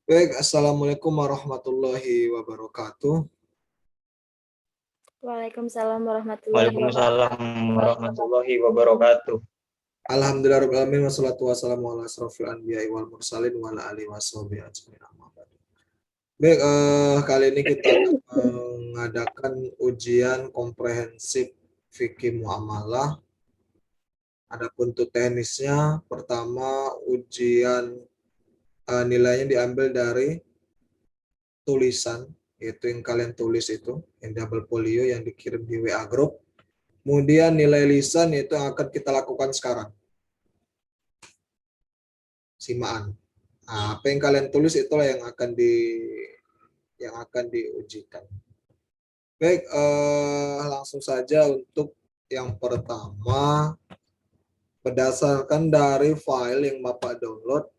Baik, Assalamualaikum warahmatullahi wabarakatuh. Waalaikumsalam warahmatullahi Waalaikumsalam wabarakatuh. warahmatullahi wabarakatuh. Alhamdulillahirrahmanirrahim. Wassalatu wassalamu ala asrofil anbiya'i wal mursalin wa ala alihi washabihi ajmain. Amma ba'du. Baik, kali ini kita akan mengadakan ujian komprehensif fikih muamalah. Adapun untuk teknisnya, pertama ujian nilainya diambil dari tulisan, yaitu yang kalian tulis itu, yang double folio yang dikirim di WA group. Kemudian nilai lisan itu yang akan kita lakukan sekarang. Simaan. Nah, apa yang kalian tulis itulah yang akan diujikan. Baik, langsung saja untuk yang pertama, berdasarkan dari file yang Bapak download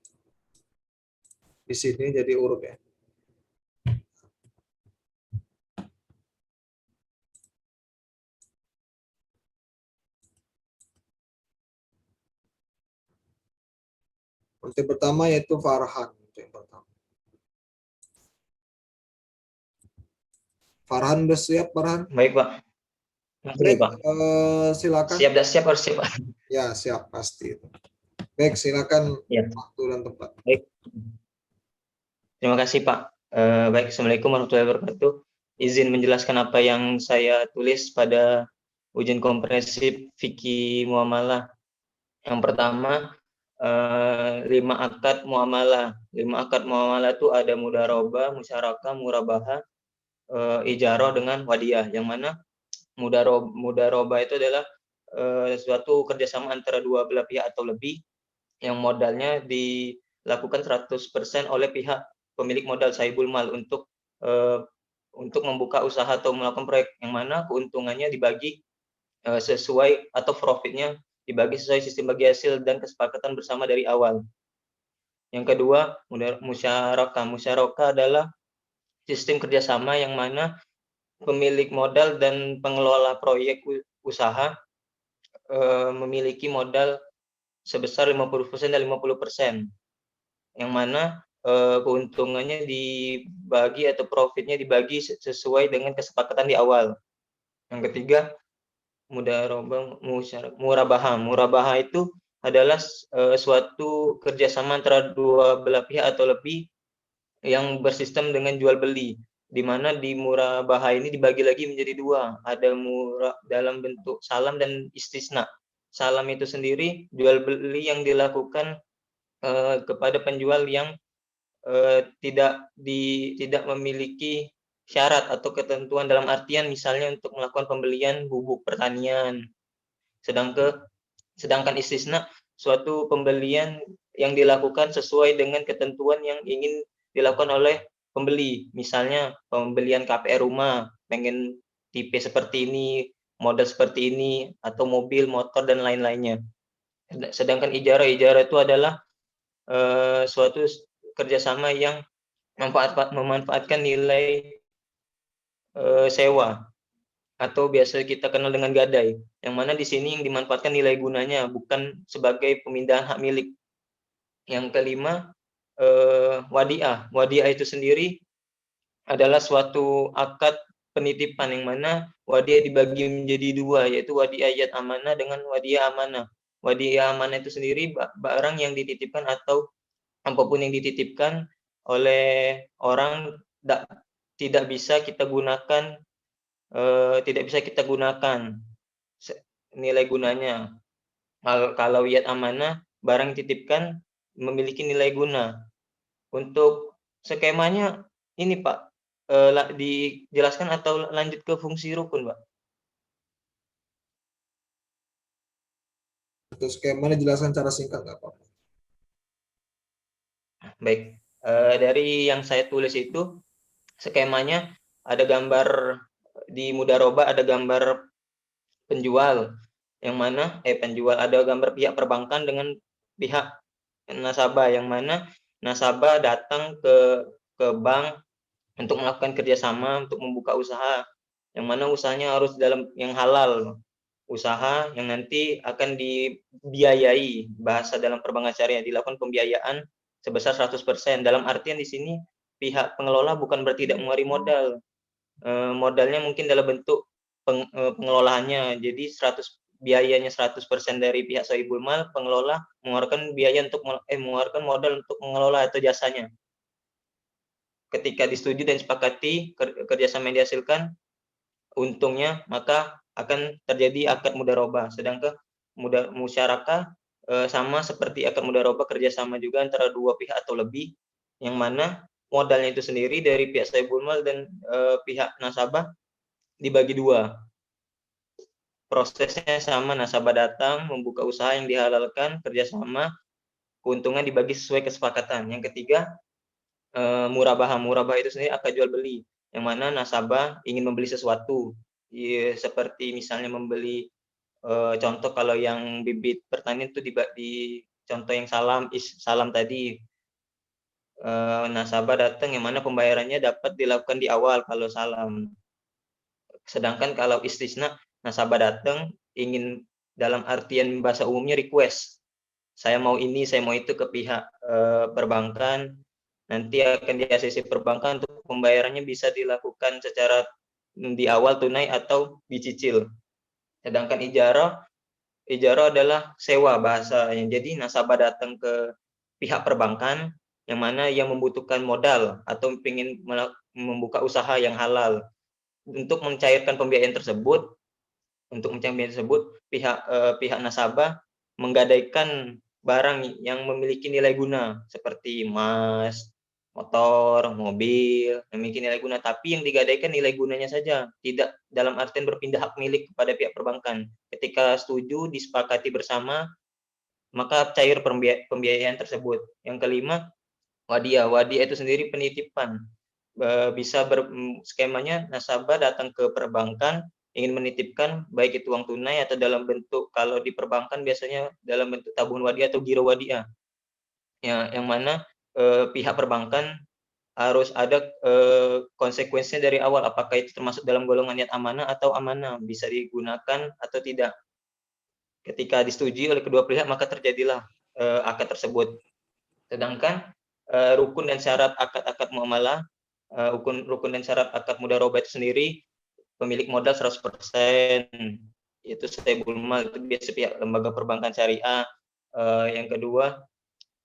di sini jadi urut ya. Untuk yang pertama yaitu Farhan. Untuk yang pertama. Farhan udah siap, Farhan? Baik, Pak. Baik, Pak. Silakan. Siap, dah siap, harus siap, Pak. Ya, siap pasti. Baik, silakan Ya. waktu dan tempat. Baik. Terima kasih, Pak. Baik, Assalamualaikum warahmatullahi wabarakatuh. Izin menjelaskan apa yang saya tulis pada ujian komprehensif fikih muamalah. Yang pertama, 5 akad muamalah. 5 akad muamalah itu ada mudharabah, musyarakah, murabahah, ijarah dengan wadiyah. Yang mana mudharabah itu adalah suatu kerjasama antara dua belah pihak atau lebih yang modalnya dilakukan 100% oleh pihak pemilik modal sahibul mal untuk membuka usaha atau melakukan proyek, yang mana keuntungannya dibagi sesuai atau profitnya dibagi sesuai sistem bagi hasil dan kesepakatan bersama dari awal. Yang kedua, musyarakah. Musyarakah adalah sistem kerjasama yang mana pemilik modal dan pengelola proyek usaha memiliki modal sebesar 50% dan 50%, yang mana keuntungannya dibagi atau profitnya dibagi sesuai dengan kesepakatan di awal. Yang ketiga, murabahah. Murabahah itu adalah suatu kerjasama antara dua belah pihak atau lebih yang bersistem dengan jual beli, di mana di murabahah ini dibagi lagi menjadi dua, ada dalam bentuk salam dan istisna. Salam itu sendiri jual beli yang dilakukan kepada penjual yang tidak memiliki syarat atau ketentuan, dalam artian misalnya untuk melakukan pembelian bubuk pertanian. Sedangkan istisna suatu pembelian yang dilakukan sesuai dengan ketentuan yang ingin dilakukan oleh pembeli. Misalnya pembelian KPR rumah, pengen tipe seperti ini, model seperti ini, atau mobil, motor, dan lain-lainnya. Sedangkan ijarah itu adalah suatu kerjasama yang memanfaatkan nilai sewa atau biasa kita kenal dengan gadai, yang mana di sini yang dimanfaatkan nilai gunanya, bukan sebagai pemindahan hak milik. Yang kelima, wadiah. Wadiah itu sendiri adalah suatu akad penitipan, yang mana wadiah dibagi menjadi dua, yaitu wadiah yad amanah dengan wadiah amanah. Wadiah amanah itu sendiri barang yang dititipkan atau apapun yang dititipkan oleh orang tidak bisa kita gunakan nilai gunanya. Kalau yad amanah, barang yang dititipkan memiliki nilai guna. Untuk skemanya ini, Pak, dijelaskan atau lanjut ke fungsi rukun, Pak? Untuk skema dijelaskan secara singkat nggak apa-apa. Baik, dari yang saya tulis itu skemanya ada gambar di mudharabah, ada gambar penjual, yang mana penjual ada gambar pihak perbankan dengan pihak nasabah, yang mana nasabah datang ke bank untuk melakukan kerjasama untuk membuka usaha, yang mana usahanya harus dalam yang halal, usaha yang nanti akan dibiayai, bahasa dalam perbankan syariah dilakukan pembiayaan sebesar 100%. Dalam artian di sini pihak pengelola bukan berarti tidak mengeluarkan modal. Modalnya mungkin dalam bentuk pengelolaannya. Jadi biayanya 100% dari pihak sahibul mal, pengelola mengeluarkan biaya untuk mengeluarkan modal untuk mengelola atau jasanya. Ketika disetujui dan disepakati kerjasama yang dihasilkan untungnya, maka akan terjadi akad mudharabah. Sedangkan musyarakah sama seperti akad mudharabah, kerjasama juga antara dua pihak atau lebih, yang mana modalnya itu sendiri dari pihak sahibul mal dan pihak nasabah dibagi dua. Prosesnya sama, nasabah datang membuka usaha yang dihalalkan, kerjasama, keuntungan dibagi sesuai kesepakatan. Yang ketiga, murabah. Murabah itu sendiri akad jual beli, yang mana nasabah ingin membeli sesuatu, seperti misalnya membeli contoh kalau yang bibit pertanian itu di contoh yang salam tadi, nasabah datang yang mana pembayarannya dapat dilakukan di awal kalau salam. Sedangkan kalau istisna, nasabah datang ingin, dalam artian bahasa umumnya, request, saya mau ini, saya mau itu ke pihak perbankan, nanti akan di ACC perbankan untuk pembayarannya bisa dilakukan secara di awal tunai atau dicicil. Sedangkan ijarah adalah sewa bahasanya. Jadi nasabah datang ke pihak perbankan yang mana yang membutuhkan modal atau ingin membuka usaha yang halal. Untuk mencairkan pembiayaan tersebut, pihak nasabah menggadaikan barang yang memiliki nilai guna seperti emas, motor, mobil, yang memiliki nilai guna, tapi yang digadaikan nilai gunanya saja, tidak dalam artian berpindah hak milik kepada pihak perbankan. Ketika setuju, disepakati bersama, maka cair pembiayaan tersebut. Yang kelima, wadiah. Wadiah itu sendiri penitipan. Bisa skemanya nasabah datang ke perbankan ingin menitipkan baik itu uang tunai atau dalam bentuk, kalau di perbankan biasanya dalam bentuk tabungan wadiah atau giro wadiah, ya, yang mana pihak perbankan harus ada konsekuensinya dari awal, apakah itu termasuk dalam golongan niat amanah atau amanah, bisa digunakan atau tidak. Ketika disetujui oleh kedua pihak, maka terjadilah akad tersebut. Sedangkan rukun dan syarat akad muamalah, rukun dan syarat akad mudharabah itu sendiri, pemilik modal 100%, yaitu sahibul mal, itu biasa pihak lembaga perbankan syariah. Yang kedua,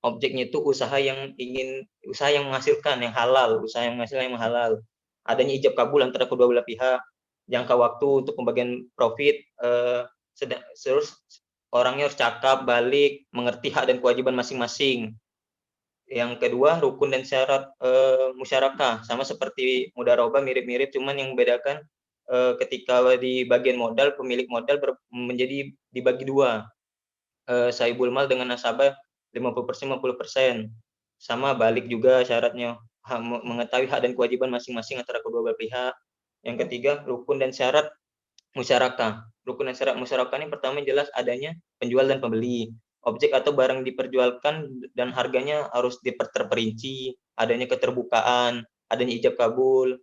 objeknya itu usaha yang menghasilkan, yang halal, usaha yang menghasilkan yang halal. Adanya ijab kabul antara kedua belah pihak, jangka waktu untuk pembagian profit, terus orangnya harus cakap, balik, mengerti hak dan kewajiban masing-masing. Yang kedua, rukun dan syarat musyarakah, sama seperti mudharabah, mirip-mirip, cuman yang membedakan ketika di bagian modal, pemilik modal menjadi dibagi dua, sahibul mal dengan nasabah 50%, 50%. Sama balik juga syaratnya, mengetahui hak dan kewajiban masing-masing antara kedua belah pihak. Yang ketiga, rukun dan syarat musyarakah. Rukun dan syarat musyarakah ini pertama jelas adanya penjual dan pembeli. Objek atau barang diperjualkan dan harganya harus terperinci, adanya keterbukaan, adanya ijab kabul,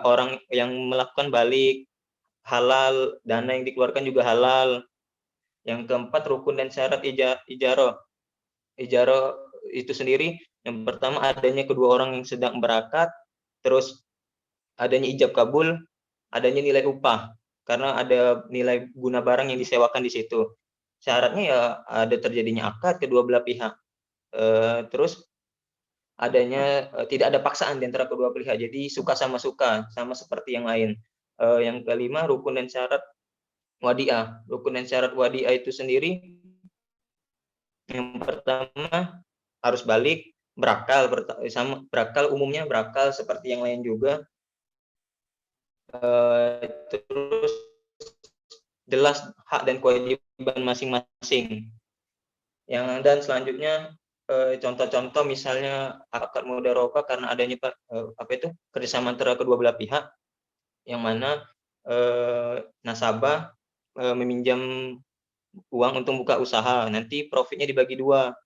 orang yang melakukan balik halal, dana yang dikeluarkan juga halal. Yang keempat, rukun dan syarat ijarah. Ijarah itu sendiri, yang pertama adanya kedua orang yang sedang berakad, terus adanya ijab kabul, adanya nilai upah, karena ada nilai guna barang yang disewakan di situ. Syaratnya ya ada terjadinya akad kedua belah pihak. Terus adanya tidak ada paksaan di antara kedua pihak, jadi suka sama suka, sama seperti yang lain. Yang kelima, rukun dan syarat wadiah. Rukun dan syarat wadiah itu sendiri, yang pertama harus balik, berakal, sama berakal, umumnya berakal seperti yang lain juga. Terus jelas hak dan kewajiban masing-masing. Dan selanjutnya contoh-contoh misalnya akad mudharabah karena adanya kerjasama antara kedua belah pihak, yang mana nasabah meminjam uang untuk buka usaha, nanti profitnya dibagi dua.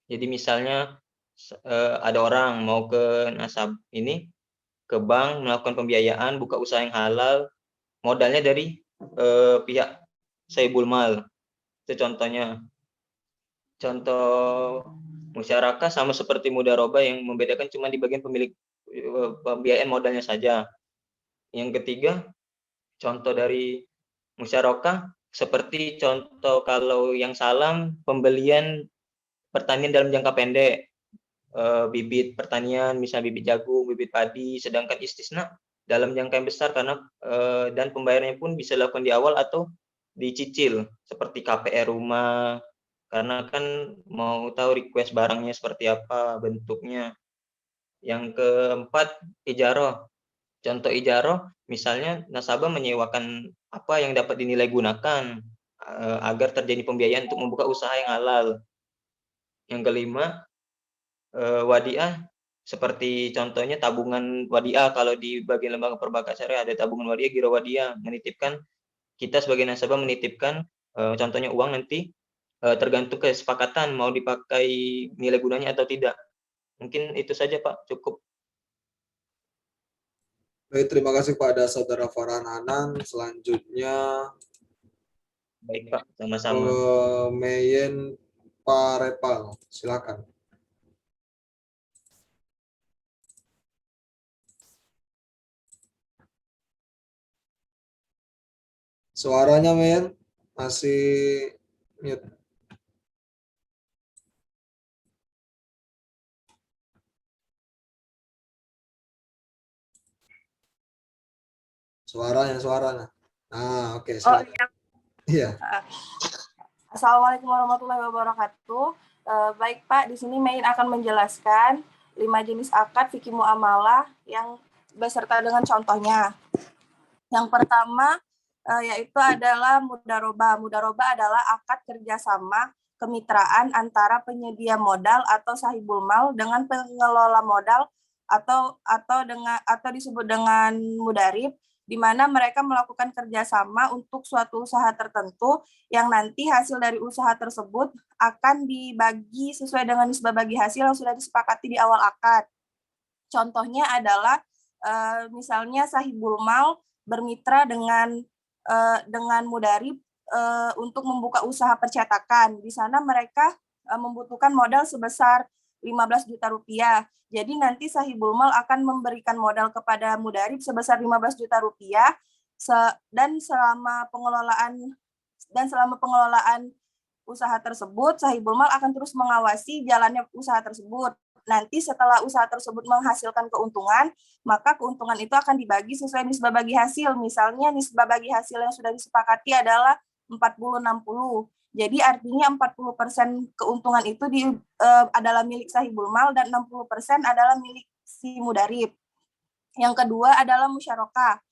Jadi misalnya ada orang mau ke ke bank melakukan pembiayaan, buka usaha yang halal, modalnya dari pihak sahibul mal. Itu contohnya. Contoh Musyarakah sama seperti mudharabah yang membedakan cuma di bagian pembiayaan modalnya saja. Yang ketiga, contoh dari musyarakah seperti contoh kalau yang salam pembelian pertanian dalam jangka pendek, bibit pertanian, misalnya bibit jagung, bibit padi, sedangkan istisna dalam jangka yang besar karena dan pembayarannya pun bisa dilakukan di awal atau dicicil seperti KPR rumah, karena kan mau tahu request barangnya seperti apa bentuknya. Yang keempat, ijarah. Contoh ijarah, misalnya nasabah menyewakan apa yang dapat dinilai gunakan agar terjadi pembiayaan untuk membuka usaha yang halal. Yang kelima, wadiah, seperti contohnya tabungan wadiah. Kalau di bagian lembaga perbankan syariah ada tabungan wadiah, giro wadiah, menitipkan kita sebagai nasabah menitipkan contohnya uang nanti tergantung kesepakatan mau dipakai nilai gunanya atau tidak. Mungkin itu saja Pak, cukup. Baik, terima kasih kepada Saudara Farhan Anang. Selanjutnya Baik Pak, sama-sama. Meyen Parepal, silakan. Suaranya Meyen masih mute. Suaranya. Ah, oke, silakan. Iya. Assalamualaikum warahmatullahi wabarakatuh. Baik Pak, di sini Mein akan menjelaskan 5 jenis akad fikih muamalah yang beserta dengan contohnya. Yang pertama yaitu adalah mudharabah. Mudharabah adalah akad kerjasama kemitraan antara penyedia modal atau sahibul mal dengan pengelola modal atau disebut dengan mudarib, di mana mereka melakukan kerjasama untuk suatu usaha tertentu yang nanti hasil dari usaha tersebut akan dibagi sesuai dengan nisbah bagi hasil yang sudah disepakati di awal akad. Contohnya adalah misalnya sahibul mal bermitra dengan mudarib untuk membuka usaha percetakan. Di sana mereka membutuhkan modal sebesar 15 juta rupiah. Jadi nanti sahibul mal akan memberikan modal kepada mudarib sebesar 15 juta rupiah dan selama pengelolaan usaha tersebut, sahibul mal akan terus mengawasi jalannya usaha tersebut. Nanti setelah usaha tersebut menghasilkan keuntungan, maka keuntungan itu akan dibagi sesuai nisbah bagi hasil. Misalnya nisbah bagi hasil yang sudah disepakati adalah 40-60. Jadi artinya 40% keuntungan itu adalah milik sahibul mal dan 60% adalah milik si mudarib. Yang kedua adalah musyarakah.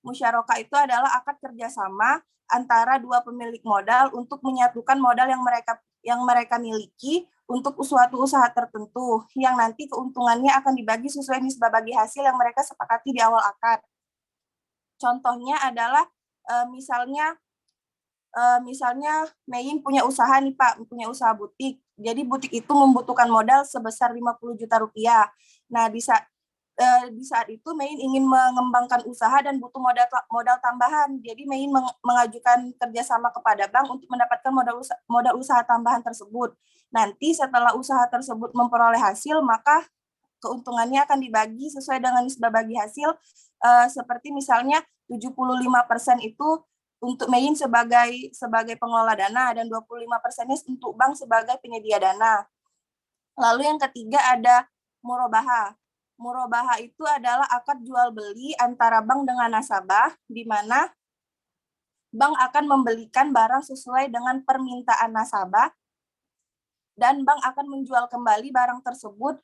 Musyarakah itu adalah akad kerjasama antara dua pemilik modal untuk menyatukan modal yang mereka miliki untuk suatu usaha tertentu yang nanti keuntungannya akan dibagi sesuai nisbah bagi hasil yang mereka sepakati di awal akad. Contohnya adalah misalnya Mein punya usaha nih Pak, punya usaha butik. Jadi butik itu membutuhkan modal sebesar 50 juta rupiah. Nah, di saat itu Mein ingin mengembangkan usaha dan butuh modal tambahan. Jadi Mein mengajukan kerjasama kepada bank untuk mendapatkan modal usaha tambahan tersebut. Nanti setelah usaha tersebut memperoleh hasil, maka keuntungannya akan dibagi sesuai dengan nisbah bagi hasil, seperti misalnya 75% itu untuk Mein sebagai pengelola dana dan 25%-nya untuk bank sebagai penyedia dana. Lalu yang ketiga ada murabahah. Murabahah itu adalah akad jual beli antara bank dengan nasabah, di mana bank akan membelikan barang sesuai dengan permintaan nasabah dan bank akan menjual kembali barang tersebut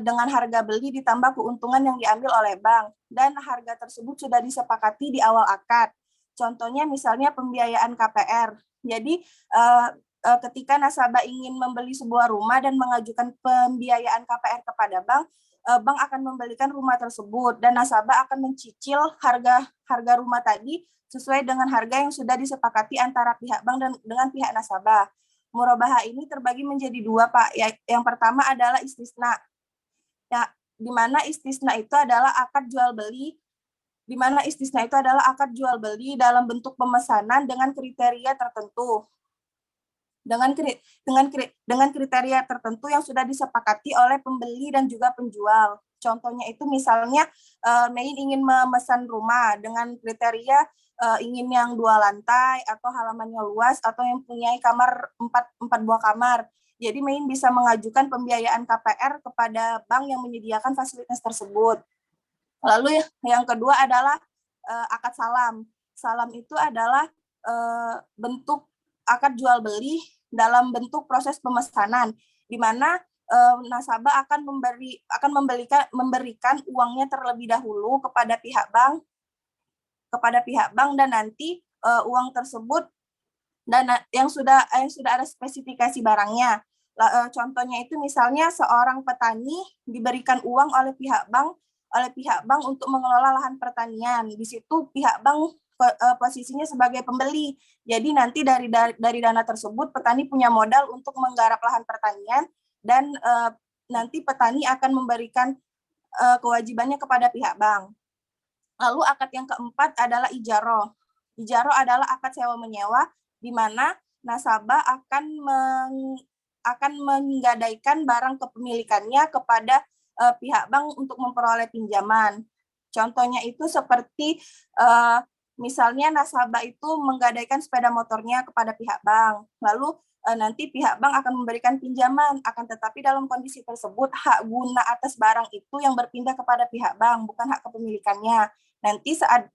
dengan harga beli ditambah keuntungan yang diambil oleh bank, dan harga tersebut sudah disepakati di awal akad. Contohnya misalnya pembiayaan KPR. Jadi ketika nasabah ingin membeli sebuah rumah dan mengajukan pembiayaan KPR kepada bank, bank akan membelikan rumah tersebut dan nasabah akan mencicil harga rumah tadi sesuai dengan harga yang sudah disepakati antara pihak bank dan dengan pihak nasabah. Murabahah ini terbagi menjadi dua, Pak. Yang pertama adalah istisna. Ya, di mana istisna itu adalah akad jual beli dalam bentuk pemesanan dengan kriteria tertentu. dengan kriteria tertentu yang sudah disepakati oleh pembeli dan juga penjual. Contohnya itu misalnya Mein ingin memesan rumah dengan kriteria ingin yang 2 lantai atau halamannya luas atau yang punya kamar 4 buah kamar. Jadi Mein bisa mengajukan pembiayaan KPR kepada bank yang menyediakan fasilitas tersebut. Lalu yang kedua adalah akad salam. Salam itu adalah bentuk akad jual beli dalam bentuk proses pemesanan, di mana nasabah akan memberikan uangnya terlebih dahulu kepada pihak bank dan nanti uang tersebut dan yang sudah ada spesifikasi barangnya. Contohnya itu misalnya seorang petani diberikan uang oleh pihak bank untuk mengelola lahan pertanian. Di situ pihak bank posisinya sebagai pembeli. Jadi nanti dari dana tersebut petani punya modal untuk menggarap lahan pertanian dan nanti petani akan memberikan kewajibannya kepada pihak bank. Lalu akad yang keempat adalah ijaroh. Ijaroh adalah akad sewa menyewa di mana nasabah akan menggadaikan barang kepemilikannya kepada pihak bank untuk memperoleh pinjaman. Contohnya itu seperti misalnya nasabah itu menggadaikan sepeda motornya kepada pihak bank, lalu nanti pihak bank akan memberikan pinjaman, akan tetapi dalam kondisi tersebut hak guna atas barang itu yang berpindah kepada pihak bank, bukan hak kepemilikannya. Nanti saat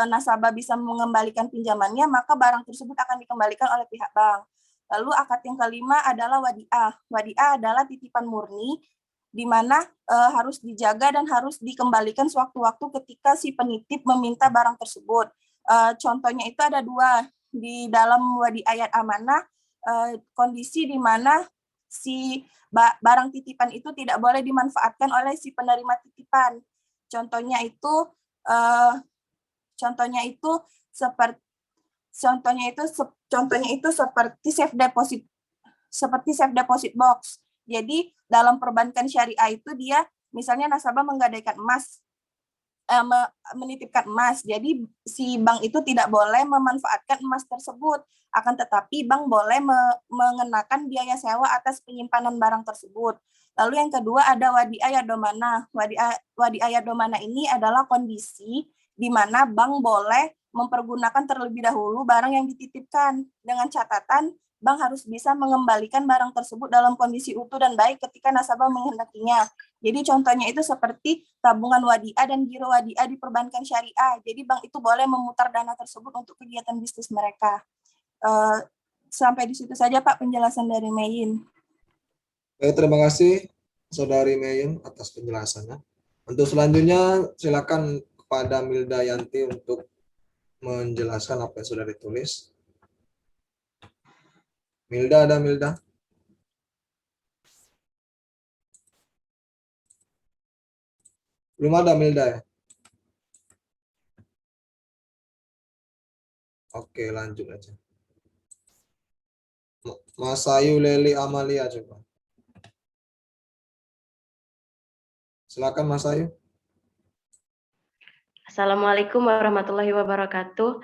nasabah bisa mengembalikan pinjamannya, maka barang tersebut akan dikembalikan oleh pihak bank. Lalu akad yang kelima adalah wadiah. Wadiah adalah titipan murni, di mana harus dijaga dan harus dikembalikan sewaktu-waktu ketika si penitip meminta barang tersebut. Contohnya itu ada 2 di dalam wadi ayat amanah, kondisi di mana si barang titipan itu tidak boleh dimanfaatkan oleh si penerima titipan. Contohnya seperti safe deposit box. Jadi dalam perbankan syariah itu dia misalnya nasabah menggadaikan emas, menitipkan emas. Jadi si bank itu tidak boleh memanfaatkan emas tersebut. Akan tetapi bank boleh mengenakan biaya sewa atas penyimpanan barang tersebut. Lalu yang kedua ada wadiah yadomana. Wadiah yadomana ini adalah kondisi di mana bank boleh mempergunakan terlebih dahulu barang yang dititipkan dengan catatan bank harus bisa mengembalikan barang tersebut dalam kondisi utuh dan baik ketika nasabah menghendakinya. Jadi contohnya itu seperti tabungan wadiah dan giro wadiah di perbankan syariah. Jadi bank itu boleh memutar dana tersebut untuk kegiatan bisnis mereka. Sampai di situ saja Pak penjelasan dari Mein. Baik, terima kasih Saudari Mein atas penjelasannya. Untuk selanjutnya silakan kepada Milda Yanti untuk menjelaskan apa yang sudah ditulis. Milda, ada Milda? Belum ada Milda ya? Oke, lanjut aja. Mas Ayu Leli Amalia coba. Silakan Mas Ayu. Assalamualaikum warahmatullahi wabarakatuh.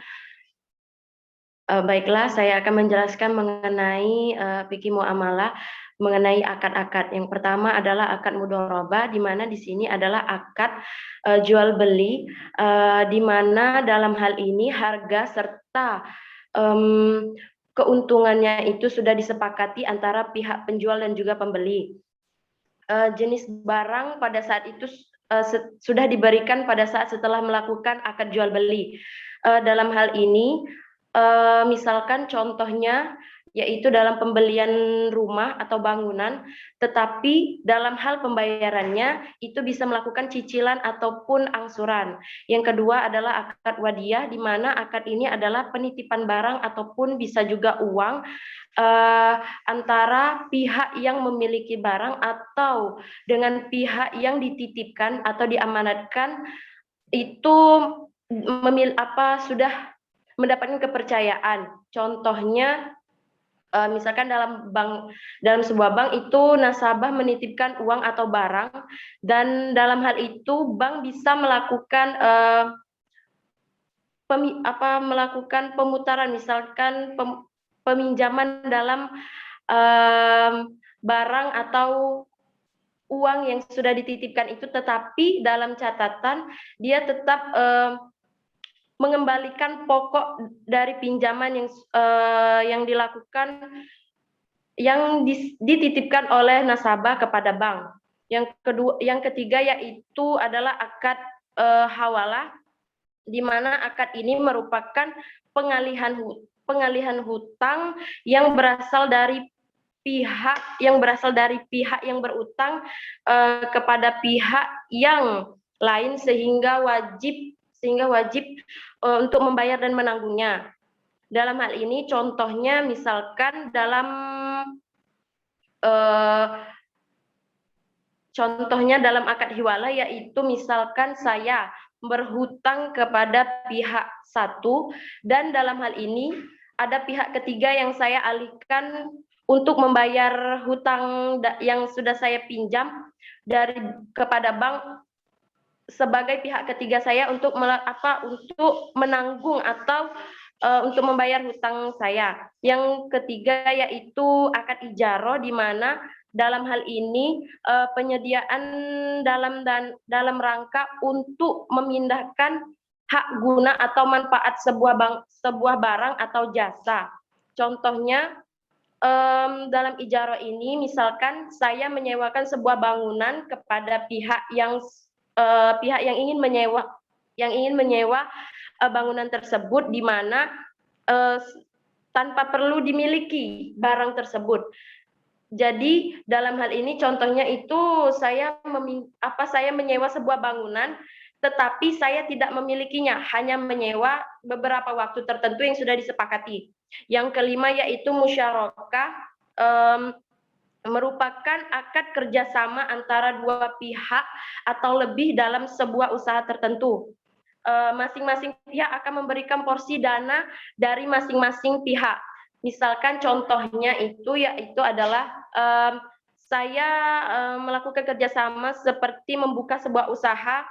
Baiklah, saya akan menjelaskan mengenai fikih muamalah, mengenai akad-akad. Yang pertama adalah akad mudharabah, di mana di sini adalah akad jual beli, di mana dalam hal ini harga serta keuntungannya itu sudah disepakati antara pihak penjual dan juga pembeli. Jenis barang pada saat itu sudah diberikan pada saat setelah melakukan akad jual beli. Dalam hal ini misalkan contohnya yaitu dalam pembelian rumah atau bangunan, tetapi dalam hal pembayarannya itu bisa melakukan cicilan ataupun angsuran. Yang kedua adalah akad wadiah, di mana akad ini adalah penitipan barang ataupun bisa juga uang antara pihak yang memiliki barang atau dengan pihak yang dititipkan atau diamanatkan itu sudah mendapatkan kepercayaan. Contohnya misalkan dalam sebuah bank itu nasabah menitipkan uang atau barang, dan dalam hal itu bank bisa melakukan melakukan pemutaran, misalkan peminjaman dalam barang atau uang yang sudah dititipkan itu, tetapi dalam catatan dia tetap mengembalikan pokok dari pinjaman yang dilakukan, yang dititipkan oleh nasabah kepada bank. Yang ketiga yaitu adalah akad hawalah, di mana akad ini merupakan pengalihan hutang yang berasal dari pihak yang berutang kepada pihak yang lain, sehingga wajib untuk membayar dan menanggungnya. Dalam hal ini contohnya misalkan dalam akad hiwalah, yaitu misalkan saya berhutang kepada pihak satu, dan dalam hal ini ada pihak ketiga yang saya alihkan untuk membayar hutang yang sudah saya pinjam kepada bank sebagai pihak ketiga saya untuk menanggung atau untuk membayar hutang saya. Yang ketiga yaitu akad ijaro, di mana dalam hal ini penyediaan dalam rangka untuk memindahkan hak guna atau manfaat sebuah barang atau jasa. Contohnya dalam ijaro ini misalkan saya menyewakan sebuah bangunan kepada pihak yang ingin menyewa bangunan tersebut, di mana tanpa perlu dimiliki barang tersebut. Jadi dalam hal ini contohnya itu saya menyewa sebuah bangunan, tetapi saya tidak memilikinya, hanya menyewa beberapa waktu tertentu yang sudah disepakati. Yang kelima yaitu musyarakah, merupakan akad kerjasama antara dua pihak atau lebih dalam sebuah usaha tertentu. Masing-masing pihak akan memberikan porsi dana dari masing-masing pihak. Misalkan contohnya yaitu adalah saya melakukan kerjasama seperti membuka sebuah usaha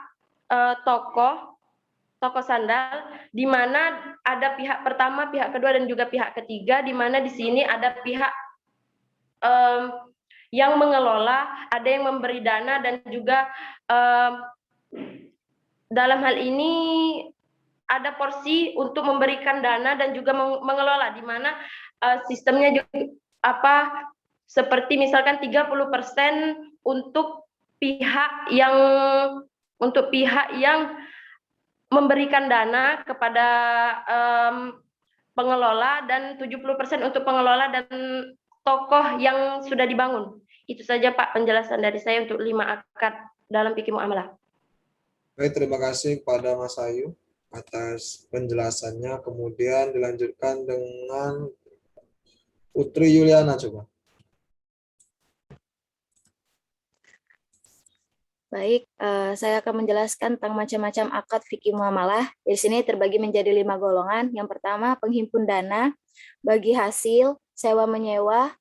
toko sandal, di mana ada pihak pertama, pihak kedua, dan juga pihak ketiga, di mana di sini ada pihak yang mengelola, ada yang memberi dana, dan juga dalam hal ini ada porsi untuk memberikan dana dan juga mengelola, di mana sistemnya juga seperti misalkan 30% untuk pihak yang memberikan dana kepada pengelola, dan 70% untuk pengelola dan tokoh yang sudah dibangun. Itu saja Pak penjelasan dari saya untuk 5 akad dalam fikih muamalah. Baik, terima kasih kepada Mas Ayu atas penjelasannya. Kemudian dilanjutkan dengan Putri Yuliana, coba. Baik, saya akan menjelaskan tentang macam-macam akad fikih muamalah. Di sini terbagi menjadi 5 golongan. Yang pertama, penghimpun dana, bagi hasil, sewa menyewa,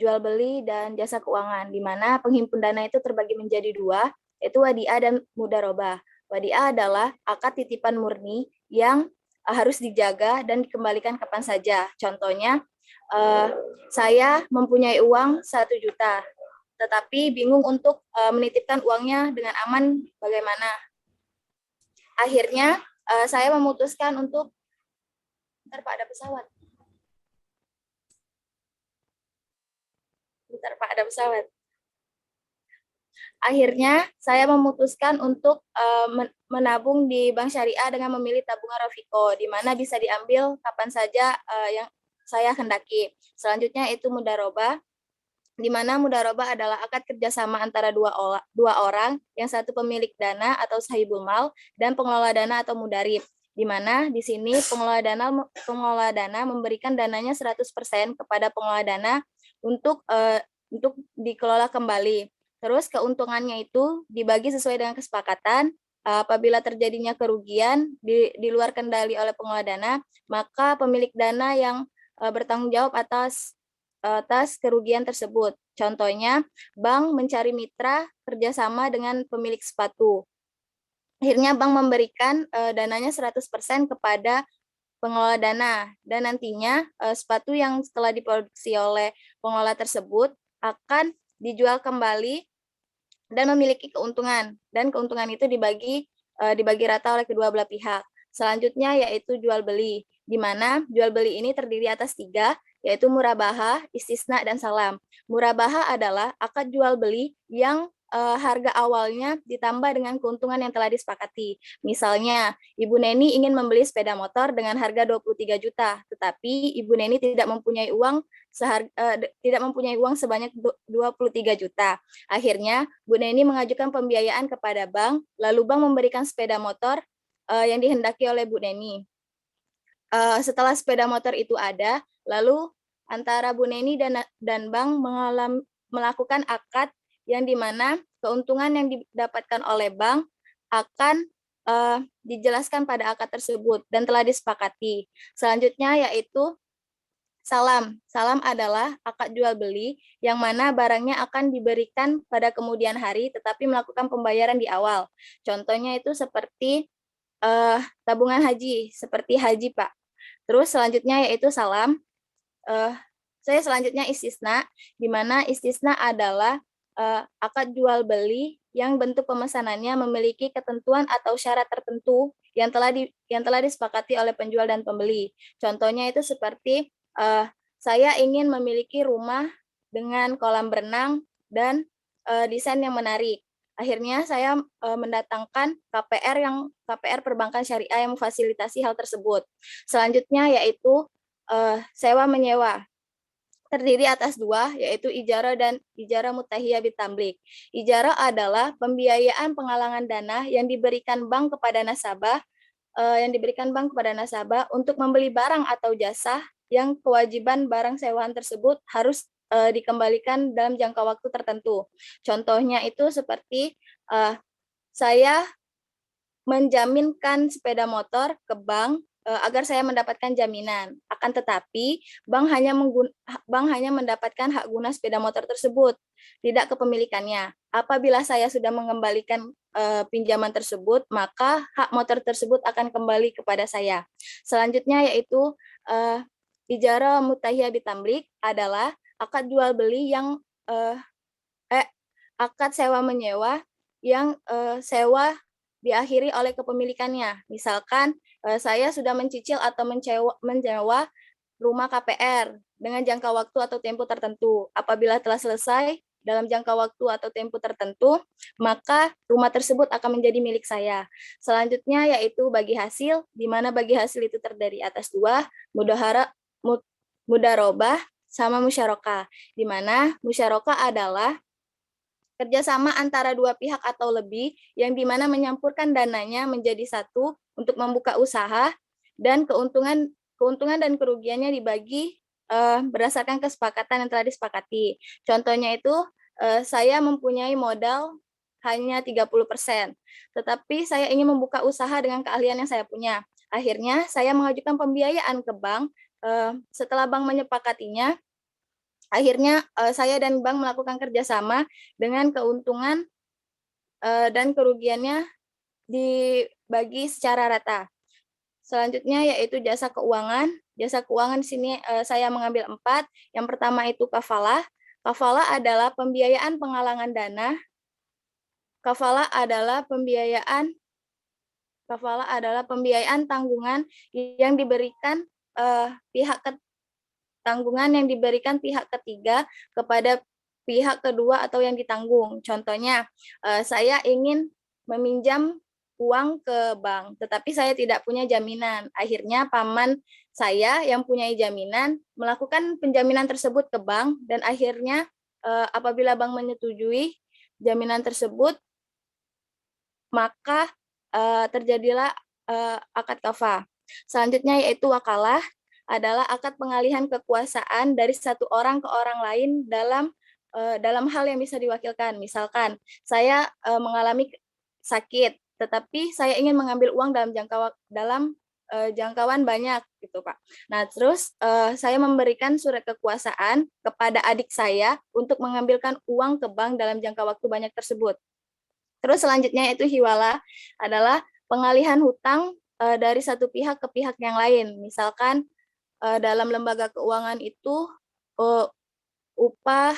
jual beli, dan jasa keuangan. Di mana penghimpun dana itu terbagi menjadi 2, yaitu wadi'ah dan mudharabah. Wadi'ah adalah akad titipan murni yang harus dijaga dan dikembalikan kapan saja. Contohnya, saya mempunyai uang 1 juta. Tetapi bingung untuk menitipkan uangnya dengan aman bagaimana. Akhirnya saya memutuskan untuk, bentar Pak, ada pesawat. Akhirnya saya memutuskan untuk menabung di bank syariah dengan memilih tabungan Rafiko, di mana bisa diambil kapan saja yang saya hendaki. Selanjutnya itu mudharabah, di mana mudharabah adalah akad kerjasama antara dua orang, yang satu pemilik dana atau sahibul mal dan pengelola dana atau mudarib, di mana di sini pengelola dana memberikan dananya 100% kepada pengelola dana untuk dikelola kembali. Terus keuntungannya itu dibagi sesuai dengan kesepakatan. Apabila terjadinya kerugian di luar kendali oleh pengelola dana, maka pemilik dana yang bertanggung jawab atas kerugian tersebut. Contohnya, bank mencari mitra kerjasama dengan pemilik sepatu. Akhirnya bank memberikan dananya 100% kepada pengelola dana, dan nantinya sepatu yang setelah diproduksi oleh pengelola tersebut akan dijual kembali dan memiliki keuntungan, dan keuntungan itu dibagi rata oleh kedua belah pihak. Selanjutnya yaitu jual beli, di mana jual beli ini terdiri atas 3, yaitu murabahah, istisna, dan salam. Murabahah adalah akad jual beli yang harga awalnya ditambah dengan keuntungan yang telah disepakati. Misalnya, Ibu Neni ingin membeli sepeda motor dengan harga 23 juta, tetapi Ibu Neni tidak mempunyai uang sebanyak 23 juta. Akhirnya, Bu Neni mengajukan pembiayaan kepada bank, lalu bank memberikan sepeda motor yang dihendaki oleh Bu Neni. Setelah sepeda motor itu ada, lalu antara Bu Neni dan bank melakukan akad yang dimana keuntungan yang didapatkan oleh bank akan dijelaskan pada akad tersebut dan telah disepakati. Selanjutnya yaitu salam. Salam adalah akad jual beli yang mana barangnya akan diberikan pada kemudian hari tetapi melakukan pembayaran di awal. Contohnya itu seperti tabungan haji, seperti haji, Pak. Terus selanjutnya yaitu salam. Saya selanjutnya istisna, di mana istisna adalah akad jual beli yang bentuk pemesanannya memiliki ketentuan atau syarat tertentu yang telah disepakati oleh penjual dan pembeli. Contohnya itu seperti saya ingin memiliki rumah dengan kolam berenang dan desain yang menarik. Akhirnya saya mendatangkan KPR perbankan syariah yang memfasilitasi hal tersebut. Selanjutnya yaitu sewa menyewa. Terdiri atas 2, yaitu ijarah dan ijarah mutahiyah bitamlik. Ijarah adalah pembiayaan penggalangan dana yang diberikan bank kepada nasabah untuk membeli barang atau jasa yang kewajiban barang sewaan tersebut harus dikembalikan dalam jangka waktu tertentu. Contohnya itu seperti saya menjaminkan sepeda motor ke bank agar saya mendapatkan jaminan. Akan tetapi bank hanya mendapatkan hak guna sepeda motor tersebut, tidak kepemilikannya. Apabila saya sudah mengembalikan pinjaman tersebut, maka hak motor tersebut akan kembali kepada saya. Selanjutnya yaitu ijarah mutahiyah bitamlik adalah akad jual beli yang akad sewa menyewa yang sewa diakhiri oleh kepemilikannya. Misalkan saya sudah mencicil atau menyewa rumah KPR dengan jangka waktu atau tempo tertentu. Apabila telah selesai dalam jangka waktu atau tempo tertentu, maka rumah tersebut akan menjadi milik saya. Selanjutnya yaitu bagi hasil, di mana bagi hasil itu terdiri atas 2, mudarobah sama musyarakah, di mana musyarakah adalah kerjasama antara 2 pihak atau lebih yang dimana menyampurkan dananya menjadi satu untuk membuka usaha dan keuntungan dan kerugiannya dibagi berdasarkan kesepakatan yang telah disepakati. Contohnya itu saya mempunyai modal hanya 30%, tetapi saya ingin membuka usaha dengan keahlian yang saya punya. Akhirnya saya mengajukan pembiayaan ke bank. Setelah bank menyepakatinya, akhirnya saya dan bank melakukan kerjasama dengan keuntungan dan kerugiannya dibagi secara rata. Selanjutnya yaitu jasa keuangan. Jasa keuangan di sini saya mengambil 4. Yang pertama itu kafalah. Kafalah adalah pembiayaan penggalangan dana. Kafalah adalah pembiayaan tanggungan yang diberikan pihak ketiga kepada pihak kedua atau yang ditanggung. Contohnya, saya ingin meminjam uang ke bank, tetapi saya tidak punya jaminan. Akhirnya paman saya yang punya jaminan melakukan penjaminan tersebut ke bank, dan akhirnya apabila bank menyetujui jaminan tersebut, maka terjadilah akad kafah. Selanjutnya yaitu wakalah, adalah akad pengalihan kekuasaan dari satu orang ke orang lain dalam hal yang bisa diwakilkan. Misalkan saya mengalami sakit, tetapi saya ingin mengambil uang dalam jangkauan banyak, gitu Pak. Nah, terus saya memberikan surat kekuasaan kepada adik saya untuk mengambilkan uang ke bank dalam jangka waktu banyak tersebut. Terus selanjutnya itu hiwala, adalah pengalihan hutang dari satu pihak ke pihak yang lain. Misalkan dalam lembaga keuangan itu upah,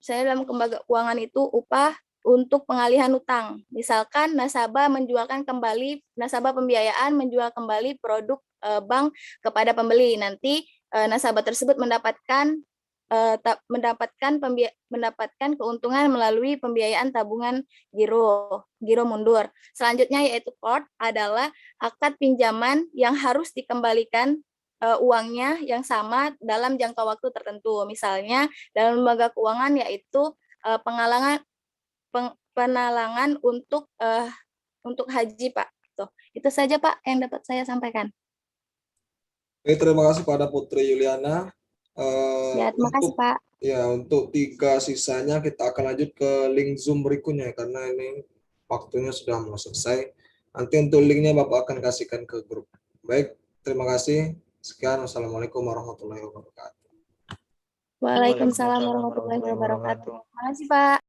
saya dalam lembaga keuangan itu upah untuk pengalihan utang. Misalkan nasabah pembiayaan menjual kembali produk bank kepada pembeli. Nanti nasabah tersebut mendapatkan keuntungan melalui pembiayaan tabungan giro mundur. Selanjutnya yaitu port adalah akad pinjaman yang harus dikembalikan uangnya yang sama dalam jangka waktu tertentu. Misalnya dalam lembaga keuangan yaitu penalangan untuk haji, Pak. Tuh, itu saja Pak yang dapat saya sampaikan. Oke, terima kasih pada Putri Yuliana. Ya, terima kasih Pak. Ya, untuk 3 sisanya kita akan lanjut ke link Zoom berikutnya karena ini waktunya sudah mau selesai. Nanti untuk linknya Bapak akan kasihkan ke grup. Baik, terima kasih. Sekian, wassalamualaikum warahmatullahi wabarakatuh. Waalaikumsalam warahmatullahi wabarakatuh. Terima kasih Pak.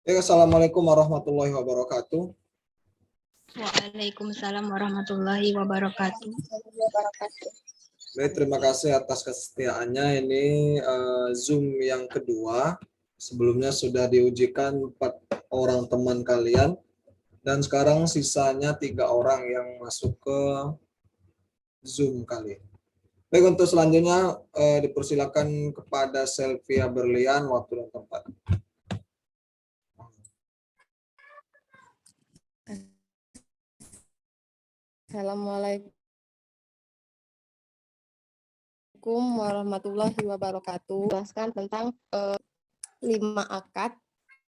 Assalamualaikum warahmatullahi wabarakatuh. Waalaikumsalam warahmatullahi wabarakatuh. Baik, terima kasih atas kesetiaannya. Ini Zoom yang kedua. Sebelumnya sudah diujikan 4 orang teman kalian. Dan sekarang sisanya 3 orang yang masuk ke Zoom kali. Baik, untuk selanjutnya dipersilakan kepada Selvia Berlian, waktu dan tempat. Assalamualaikum warahmatullahi wabarakatuh. Jelaskan tentang 5 akad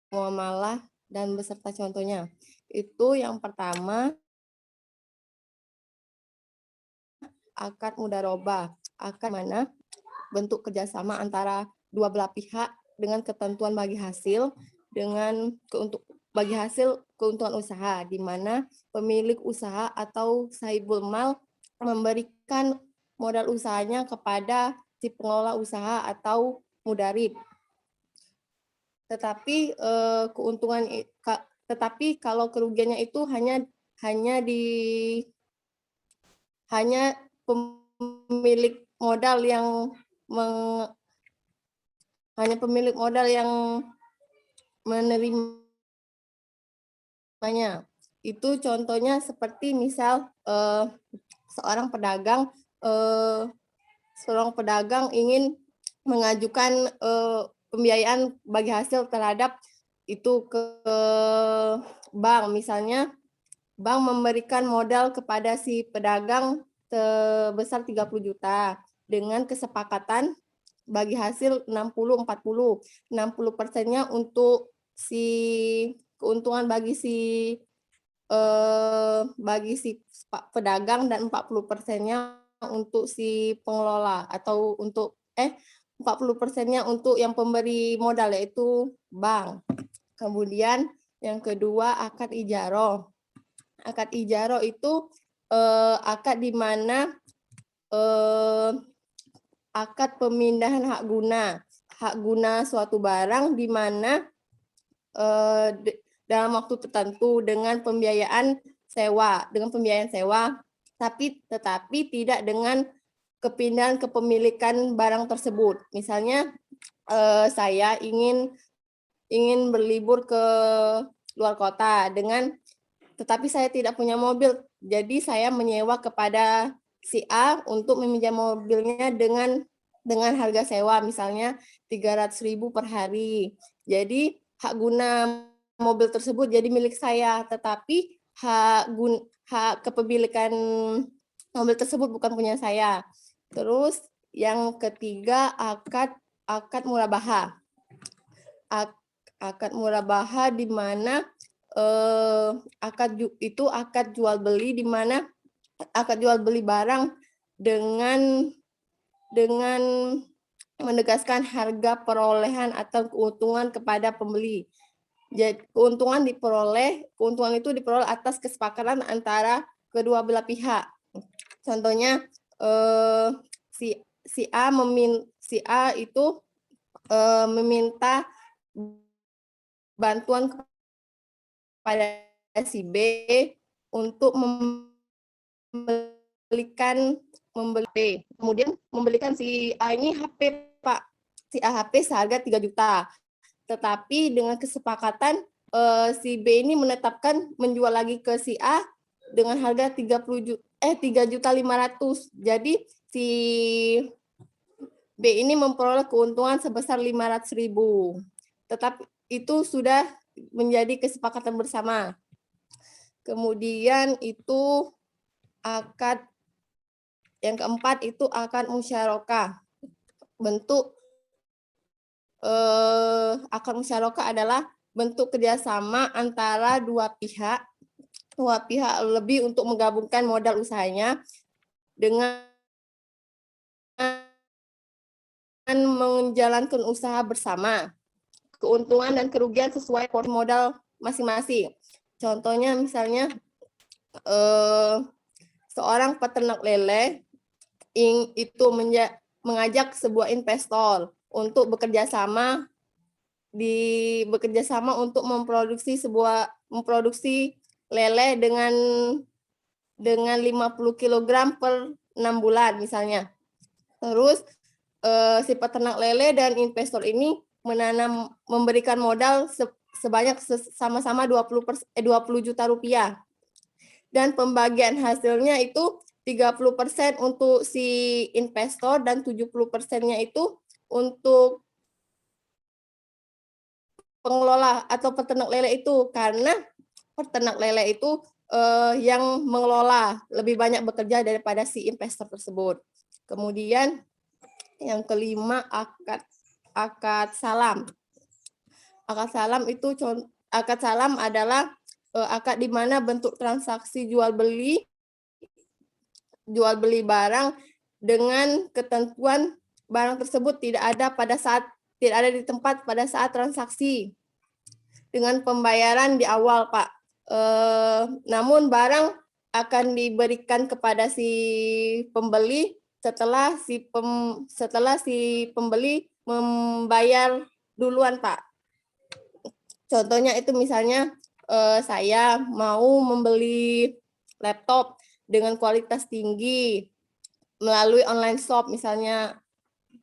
muamalah dan beserta contohnya. Itu yang pertama akad mudharabah. Akad mana bentuk kerjasama antara dua belah pihak dengan ketentuan bagi hasil keuntungan usaha, di mana pemilik usaha atau sahibul mal memberikan modal usahanya kepada si pengelola usaha atau mudarib. Tetapi kalau kerugiannya itu hanya pemilik modal yang menerimanya. Itu contohnya seperti misal seorang pedagang ingin mengajukan pembiayaan bagi hasil terhadap itu ke bank. Misalnya bank memberikan modal kepada si pedagang sebesar 30 juta dengan kesepakatan bagi hasil 60-40. 60%-nya untuk si keuntungan bagi si pedagang dan 40%-nya untuk si pengelola atau 40%-nya untuk yang pemberi modal yaitu bank. Kemudian yang kedua akad ijaroh. Akad ijaroh itu akad di mana akad pemindahan hak guna suatu barang di mana dalam waktu tertentu dengan pembiayaan sewa, tetapi tidak dengan kepindahan kepemilikan barang tersebut. Misalnya saya ingin berlibur ke luar kota tetapi saya tidak punya mobil, jadi saya menyewa kepada si A untuk meminjam mobilnya dengan harga sewa misalnya 300.000 per hari. Jadi hak guna mobil tersebut jadi milik saya, tetapi hak kepemilikan mobil tersebut bukan punya saya. Terus yang ketiga akad murabahah. Akad murabahah di mana akad jual beli, di mana akad jual beli barang dengan menegaskan harga perolehan atau keuntungan kepada pembeli. Jadi keuntungan itu diperoleh atas kesepakatan antara kedua belah pihak. Contohnya si A itu meminta bantuan kepada si B untuk kemudian membelikan si A ini HP, Pak. Si A HP seharga 3 juta. Tetapi dengan kesepakatan si B ini menetapkan menjual lagi ke si A dengan harga 3.500.000. Jadi si B ini memperoleh keuntungan sebesar 500.000. Tetapi itu sudah menjadi kesepakatan bersama. Kemudian itu akad yang keempat itu akad musyarakah. Bentuk akad musyarakah adalah bentuk kerjasama antara dua pihak lebih untuk menggabungkan modal usahanya dengan menjalankan usaha bersama. Keuntungan dan kerugian sesuai porsi modal masing-masing. Contohnya misalnya seorang peternak lele itu mengajak sebuah investor untuk bekerja sama untuk memproduksi lele dengan 50 kg per 6 bulan misalnya. Terus si peternak lele dan investor ini memberikan modal sebanyak sama-sama 20 juta rupiah. Dan pembagian hasilnya itu 30% untuk si investor dan 70%-nya itu untuk pengelola atau peternak lele itu, karena peternak lele itu yang mengelola lebih banyak bekerja daripada si investor tersebut. Kemudian yang kelima akad salam. Akad salam adalah akad di mana bentuk transaksi jual beli barang dengan ketentuan barang tersebut tidak ada di tempat pada saat transaksi dengan pembayaran di awal, Pak. Namun barang akan diberikan kepada si pembeli setelah si pembeli membayar duluan, Pak. Contohnya itu misalnya saya mau membeli laptop dengan kualitas tinggi melalui online shop, misalnya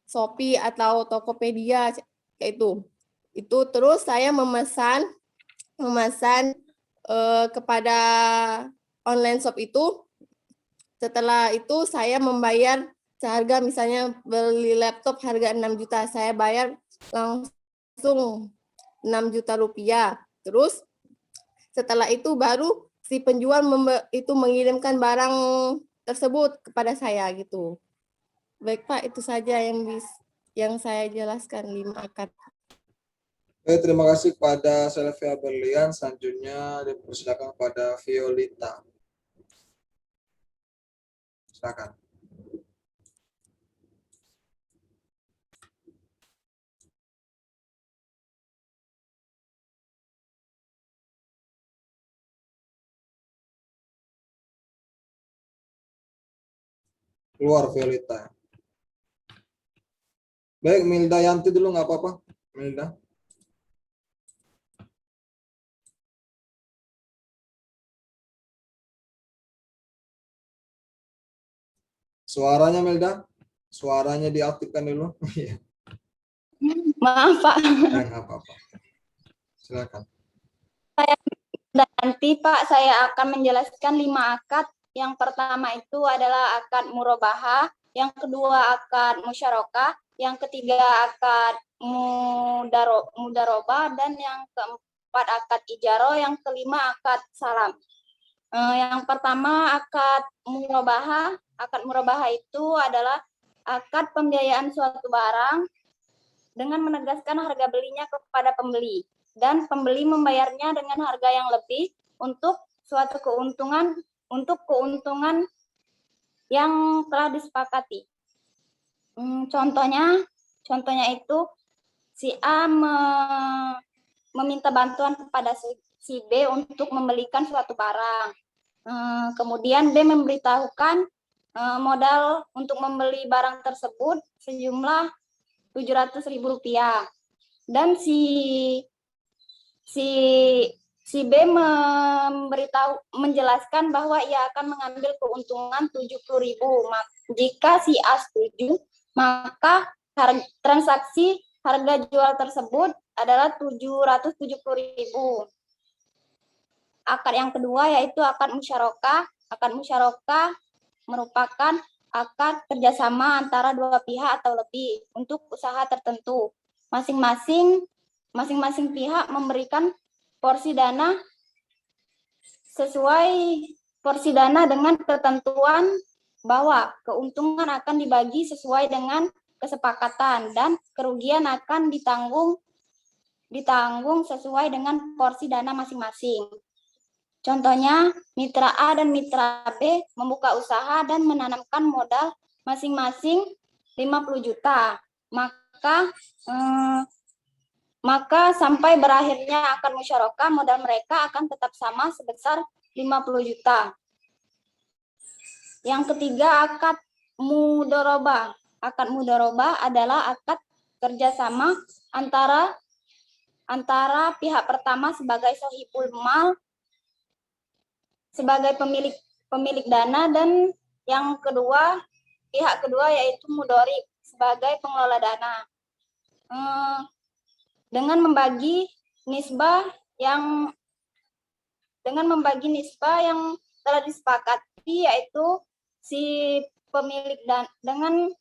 Shopee atau Tokopedia, kayak itu. Itu terus saya memesan kepada online shop itu. Setelah itu saya membayar seharga, misalnya beli laptop harga 6 juta, saya bayar langsung 6 juta rupiah. Terus setelah itu baru si penjual itu mengirimkan barang tersebut kepada saya gitu. Baik, Pak, itu saja yang saya jelaskan 5 akad. Terima kasih kepada Selvia Berlian. Selanjutnya dipersilakan kepada Violita. Silakan. Keluar Violita. Baik, Milda Yanti dulu, nggak apa-apa. Milda. Suaranya Milda, suaranya diaktifkan dulu. Maaf, Pak. Nggak apa-apa. Silakan. Nanti, Pak, saya akan menjelaskan 5 akad. Yang pertama itu adalah akad murabahah, yang kedua akad musyarakah, yang ketiga akad mudarobah, dan yang keempat akad ijaro, yang kelima akad salam. Yang pertama akad murabahah. Akad murabahah itu adalah akad pembiayaan suatu barang dengan menegaskan harga belinya kepada pembeli, dan pembeli membayarnya dengan harga yang lebih untuk suatu keuntungan yang telah disepakati. Contohnya itu si A meminta bantuan kepada si B untuk membelikan suatu barang. Kemudian B memberitahukan modal untuk membeli barang tersebut sejumlah 700.000 rupiah. Dan si si B menjelaskan bahwa ia akan mengambil keuntungan 70.000. Jika si A setuju, maka transaksi harga jual tersebut adalah 770.000. Akad yang kedua yaitu akad musyarakah. Akad musyarakah merupakan akad kerjasama antara dua pihak atau lebih untuk usaha tertentu. Masing-masing pihak memberikan porsi dana dengan ketentuan bahwa keuntungan akan dibagi sesuai dengan kesepakatan dan kerugian akan ditanggung sesuai dengan porsi dana masing-masing. Contohnya, mitra A dan mitra B membuka usaha dan menanamkan modal masing-masing 50 juta. Maka sampai berakhirnya akad musyarakah, modal mereka akan tetap sama sebesar 50 juta. Yang ketiga, akad mudharabah. Akad mudharabah adalah akad kerjasama antara pihak pertama sebagai sohibul mal, sebagai pemilik dana, dan yang kedua, pihak kedua yaitu mudharib sebagai pengelola dana. Dengan membagi nisbah yang telah disepakati, yaitu si pemilik dan dengan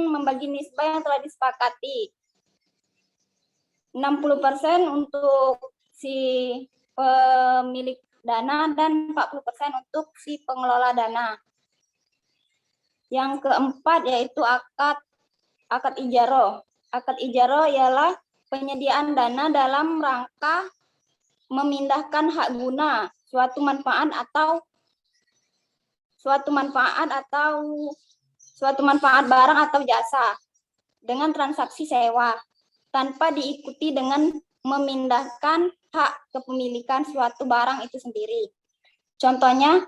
membagi nisbah yang telah disepakati 60% untuk si pemilik dana dan 40% untuk si pengelola dana. Yang keempat yaitu akad ijaroh. Akad ijaroh ialah penyediaan dana dalam rangka memindahkan hak guna suatu manfaat barang atau jasa dengan transaksi sewa tanpa diikuti dengan memindahkan hak kepemilikan suatu barang itu sendiri. Contohnya,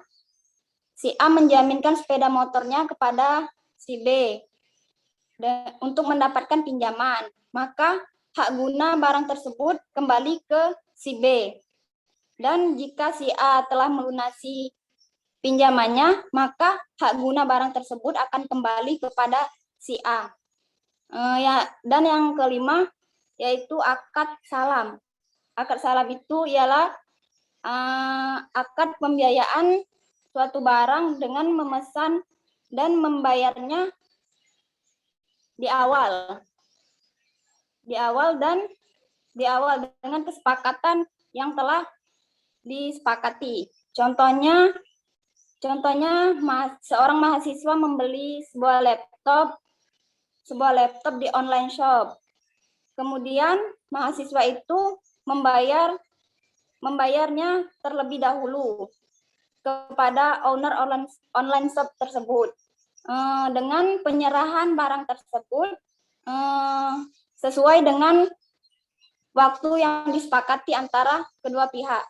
si A menjaminkan sepeda motornya kepada si B untuk mendapatkan pinjaman, maka hak guna barang tersebut kembali ke si B. Dan jika si A telah melunasi pinjamannya, maka hak guna barang tersebut akan kembali kepada si A. Dan yang kelima yaitu akad salam. Akad salam itu ialah akad pembiayaan suatu barang dengan memesan dan membayarnya di awal dengan kesepakatan yang telah disepakati. Contohnya seorang mahasiswa membeli sebuah laptop di online shop. Kemudian mahasiswa itu membayarnya terlebih dahulu kepada owner online shop tersebut. Dengan penyerahan barang tersebut sesuai dengan waktu yang disepakati antara kedua pihak.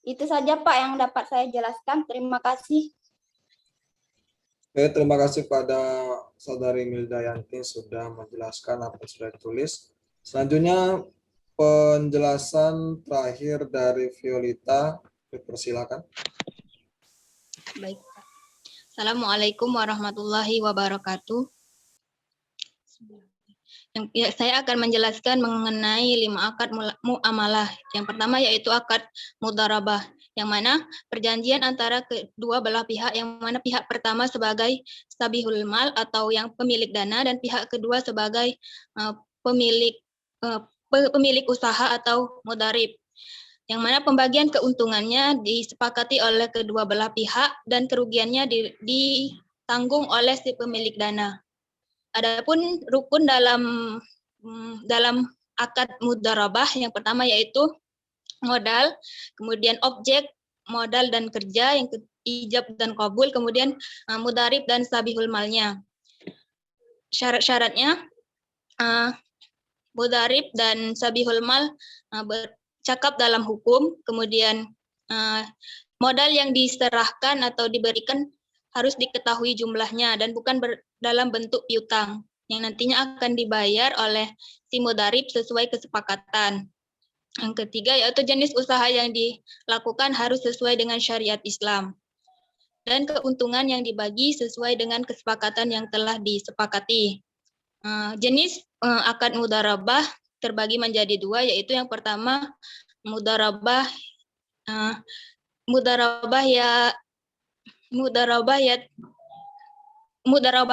Itu saja Pak yang dapat saya jelaskan. Terima kasih. Oke, terima kasih pada Saudari Mildayanti sudah menjelaskan apa yang sudah ditulis. Selanjutnya penjelasan terakhir dari Violeta, dipersilakan. Baik, Pak. Assalamualaikum warahmatullahi wabarakatuh. Saya akan menjelaskan mengenai 5 akad muamalah. Yang pertama yaitu akad mudharabah, yang mana perjanjian antara kedua belah pihak, yang mana pihak pertama sebagai sabihul mal atau yang pemilik dana dan pihak kedua sebagai pemilik usaha atau mudharib, yang mana pembagian keuntungannya disepakati oleh kedua belah pihak dan kerugiannya ditanggung oleh si pemilik dana. Adapun rukun dalam akad mudharabah yang pertama yaitu modal, kemudian objek, modal dan kerja, yang ijab dan qabul, kemudian mudharib dan sabihul malnya. Syarat-syaratnya mudharib dan sabihul mal bercakap dalam hukum, kemudian modal yang diserahkan atau diberikan harus diketahui jumlahnya dan bukan dalam bentuk piutang yang nantinya akan dibayar oleh si mudharib sesuai kesepakatan. Yang ketiga yaitu jenis usaha yang dilakukan harus sesuai dengan syariat Islam. Dan keuntungan yang dibagi sesuai dengan kesepakatan yang telah disepakati. Jenis akad mudharabah terbagi menjadi dua, yaitu yang pertama mudharabah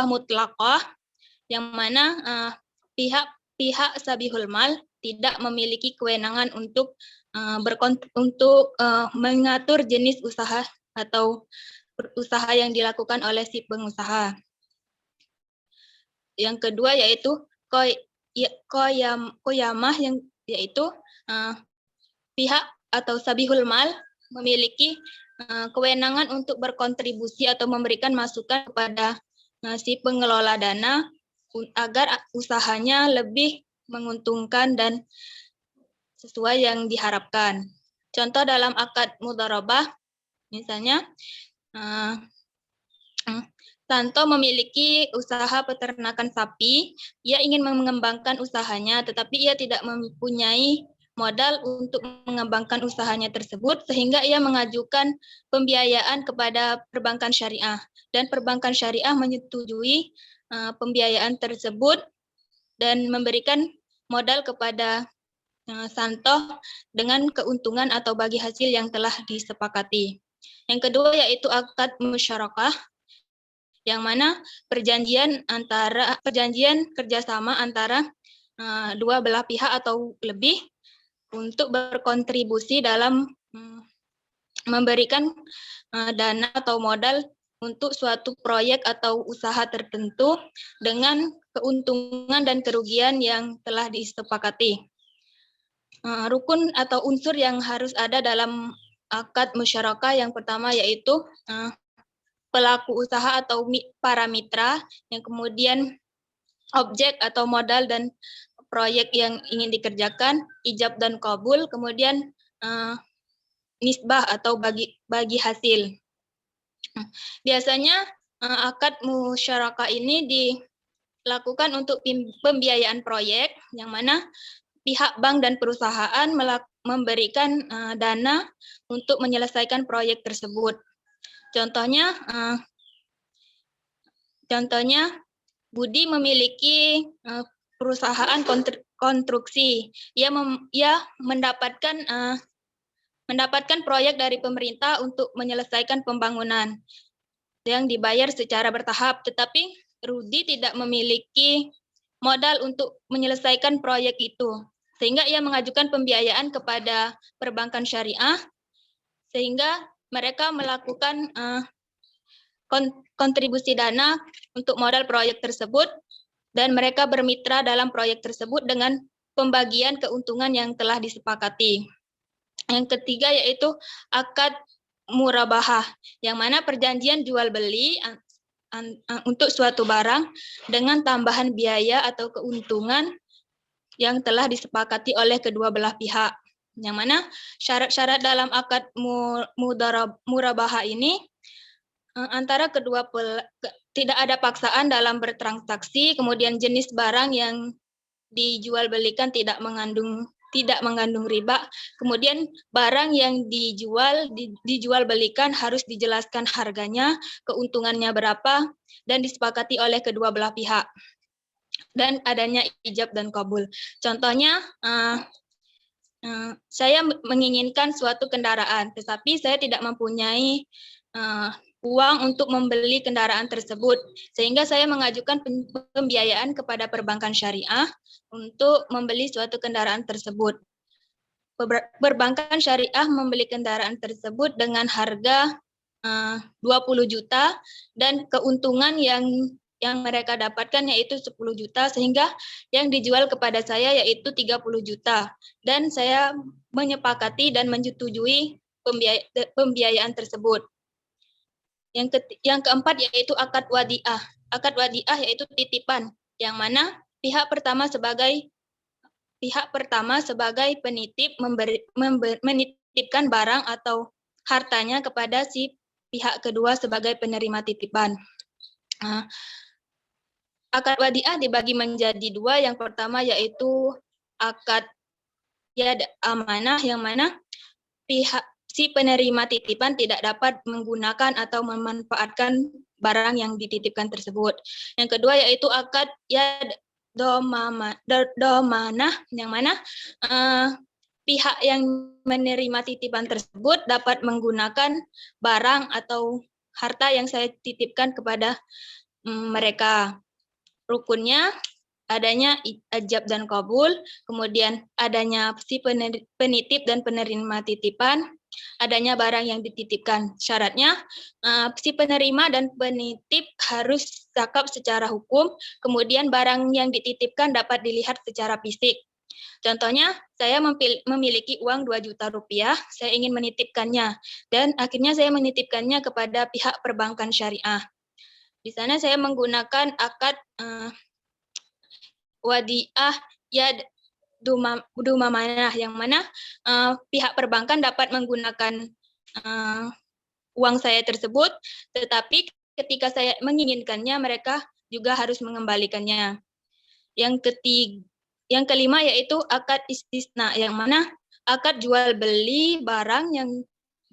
mutlaqah, yang mana pihak sabihul mal tidak memiliki kewenangan untuk mengatur jenis usaha atau usaha yang dilakukan oleh si pengusaha. Yang kedua yaitu qoyamah, yang yaitu pihak atau sabihul mal memiliki kewenangan untuk berkontribusi atau memberikan masukan kepada si pengelola dana agar usahanya lebih menguntungkan dan sesuai yang diharapkan. Contoh dalam akad mudharabah, misalnya Santo memiliki usaha peternakan sapi, ia ingin mengembangkan usahanya, tetapi ia tidak mempunyai modal untuk mengembangkan usahanya tersebut, sehingga ia mengajukan pembiayaan kepada perbankan syariah. Dan perbankan syariah menyetujui pembiayaan tersebut dan memberikan modal kepada Santo dengan keuntungan atau bagi hasil yang telah disepakati. Yang kedua yaitu akad musyarakah, yang mana perjanjian kerjasama antara dua belah pihak atau lebih untuk berkontribusi dalam memberikan dana atau modal untuk suatu proyek atau usaha tertentu dengan keuntungan dan kerugian yang telah disepakati. Rukun atau unsur yang harus ada dalam akad musyarakah yang pertama yaitu pelaku usaha atau para mitra, yang kemudian objek atau modal dan proyek yang ingin dikerjakan, ijab dan qabul, kemudian nisbah atau bagi hasil. Biasanya akad musyarakah ini dilakukan untuk pembiayaan proyek, yang mana pihak bank dan perusahaan memberikan dana untuk menyelesaikan proyek tersebut. Contohnya Budi memiliki perusahaan konstruksi. Ia mendapatkan proyek dari pemerintah untuk menyelesaikan pembangunan yang dibayar secara bertahap, tetapi Rudi tidak memiliki modal untuk menyelesaikan proyek itu, sehingga ia mengajukan pembiayaan kepada perbankan syariah, sehingga mereka melakukan kontribusi dana untuk modal proyek tersebut, dan mereka bermitra dalam proyek tersebut dengan pembagian keuntungan yang telah disepakati. Yang ketiga yaitu akad murabahah, yang mana perjanjian jual beli untuk suatu barang dengan tambahan biaya atau keuntungan yang telah disepakati oleh kedua belah pihak. Yang mana syarat-syarat dalam akad murabahah ini antara kedua tidak ada paksaan dalam bertransaksi, kemudian jenis barang yang dijual belikan tidak mengandung riba, kemudian barang yang dijual belikan harus dijelaskan harganya, keuntungannya berapa, dan disepakati oleh kedua belah pihak, dan adanya ijab dan qabul. Contohnya saya menginginkan suatu kendaraan, tetapi saya tidak mempunyai uang untuk membeli kendaraan tersebut, sehingga saya mengajukan pembiayaan kepada perbankan syariah untuk membeli suatu kendaraan tersebut. Perbankan syariah membeli kendaraan tersebut dengan harga 20 juta dan keuntungan yang mereka dapatkan yaitu 10 juta, sehingga yang dijual kepada saya yaitu 30 juta. Dan saya menyepakati dan menyetujui pembiayaan tersebut. Yang keempat yaitu akad wadiah. Akad wadiah yaitu titipan, yang mana pihak pertama sebagai penitip menitipkan barang atau hartanya kepada si pihak kedua sebagai penerima titipan. Akad wadiah dibagi menjadi dua. Yang pertama yaitu akad amanah yang mana pihak si penerima titipan tidak dapat menggunakan atau memanfaatkan barang yang dititipkan tersebut. Yang kedua yaitu akad yad domanah yang mana pihak yang menerima titipan tersebut dapat menggunakan barang atau harta yang saya titipkan kepada mereka. Rukunnya adanya ijab dan kabul, kemudian adanya si penitip dan penerima titipan, adanya barang yang dititipkan. Syaratnya si penerima dan penitip harus cakap secara hukum, kemudian barang yang dititipkan dapat dilihat secara fisik. Contohnya, saya memiliki uang 2 juta rupiah, saya ingin menitipkannya, dan akhirnya saya menitipkannya kepada pihak perbankan syariah. Di sana saya menggunakan akad wadiah yad dumamanah yang mana pihak perbankan dapat menggunakan uang saya tersebut, tetapi ketika saya menginginkannya mereka juga harus mengembalikannya. Yang kelima yaitu akad istisna yang mana akad jual beli barang yang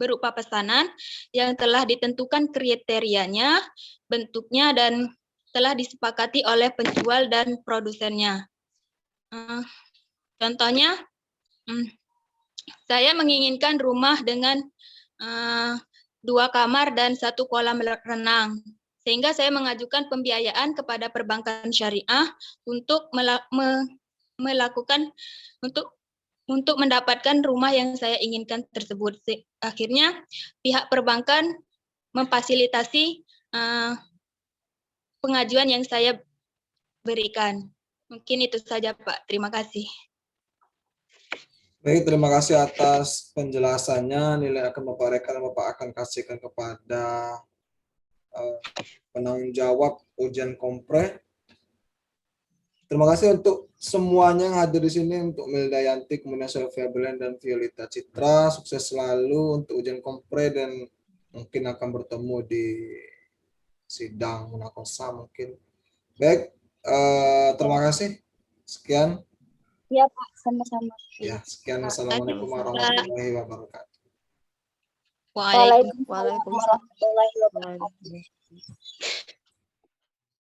berupa pesanan yang telah ditentukan kriterianya, bentuknya, dan telah disepakati oleh penjual dan produsennya. Contohnya, saya menginginkan rumah dengan 2 kamar dan 1 kolam renang, sehingga saya mengajukan pembiayaan kepada perbankan syariah untuk untuk mendapatkan rumah yang saya inginkan tersebut. Akhirnya pihak perbankan memfasilitasi pengajuan yang saya berikan. Mungkin itu saja, Pak. Terima kasih. Baik, terima kasih atas penjelasannya. Nilai akan Bapak rekan dan Bapak akan kasihkan kepada penanggung jawab ujian kompre. Terima kasih untuk semuanya yang hadir di sini, untuk Milda Yanti, kemudian Sylvia Belen dan Violeta Citra. Sukses selalu untuk ujian kompre dan mungkin akan bertemu di sidang munakosa mungkin. Baik, terima kasih. Sekian. Ya Pak, sama-sama. Ya, sekian. Assalamualaikum warahmatullahi wabarakatuh. Waalaikumsalam warahmatullahi wabarakatuh.